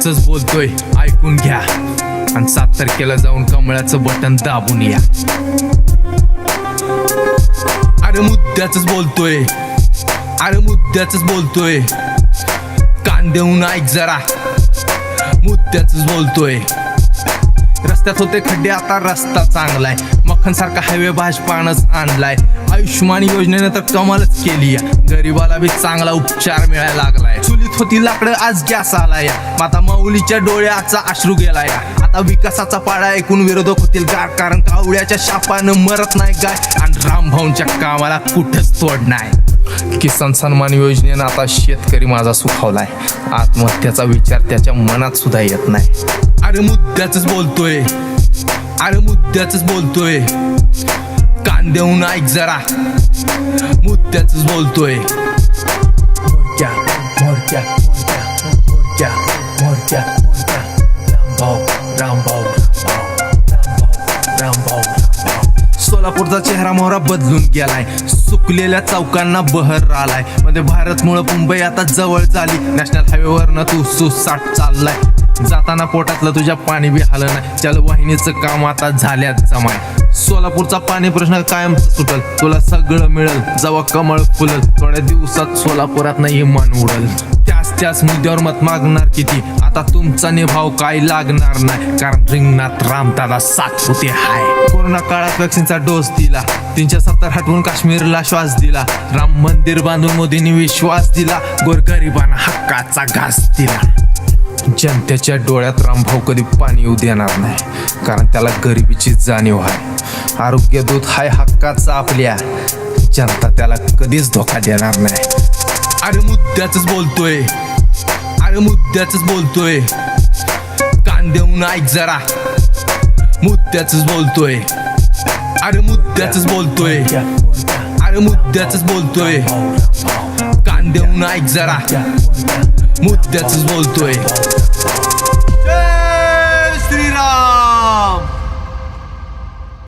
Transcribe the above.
मुद्द्याचंच बोलतोय, ऐकून घ्या. आणि 7 तारखेला जाऊन कमळाचं बटन दाबून या. अरे मुद्द्याचंच बोलतोय, अरे मुद्द्याचंच बोलतोय, कान देऊन ऐक जरा, मुद्द्याचंच बोलतोय. रस्त्यात होते खड्डे, आता रस्ता चांगलाय. मक्खनसारखा हायवे भाजपानंच आणलाय. आयुष्यमान योजनेनं तर कमालच केली. गरीबाला बी चांगला उपचार मिळायला लागलाय. चुलीत होती लाकडं, आज गॅस आलाय. माता माऊलीच्या डोळ्याचा अश्रू गेलाय. आता विकासाचा पाडा ऐकून विरोधक होतील गार, कारण कावड्याच्या शापानं मरत नाही गाय. आणि रामभाऊंच्या कामाला कुठंच तोड नाही. किसान सन्मान योजनेनं आता शेतकरी माझा सुखावलाय. आत्महत्याचा विचार त्याच्या मनात सुद्धा येत नाही. अरे मुद्द्याचंच बोलतोय, अरे मुद्द्याचंच बोलतोय, कान देऊन ऐक जरा, मुद्द्याचंच बोलतोय. मोर्चा मोर्चा मोर्चा मोर्चा मोर्चा, रामभाऊ रामभाऊ रामभाऊ रामभाऊ. सोलापूरचा चेहरा मोहरा बदलून गेलाय. सुकलेल्या चौकांना बहर आलाय. मध्ये भारतमुळं मुंबई आता जवळ झाली. नॅशनल हायवेवरनं तू सुसाट चाललाय. जाताना पोटातलं तुझ्या पाणी बी हालं नाही. जलवाहिनीचं काम आता झाल्यात जमाय. सोलापूरचा पाणी प्रश्न कायम सुटल. तुला सगळं मिळेल जेव्हा कमळ फुलल. थोड्या दिवसात सोलापुरात नाही इमान उडल. त्याच मुद्द्यावर मत मागणार किती, आता तुमचा निभाव काय लागणार नाही. कारण रिंगणात रामदादा 7 होते हाय. कोरोना काळात वॅक्सिनचा डोस दिला. 370 हटवून काश्मीरला श्वास दिला. राम मंदिर बांधून मोदींनी विश्वास दिला. गोरगरिबांना हक्काचा घास दिला. जनतेच्या डोळ्यात रामभाऊ कधी पाणी येऊ देणार नाही, कारण त्याला गरिबीची जाणीव आहे. आरोग्य दूत हाय हक्काचा आपल्या, जनता त्याला कधीच धोका देणार नाही. अरे मुद्द्याचंच बोलतोय, अरे मुद्द्याचंच बोलतोय, कान देऊन ऐक जरा, मुद्द्याचंच बोलतोय. अरे मुद्द्याचंच बोलतोय, अरे मुद्द्याचंच बोलतोय, कान देऊन ऐक जरा, मुद्द्याचंच बोलतोय.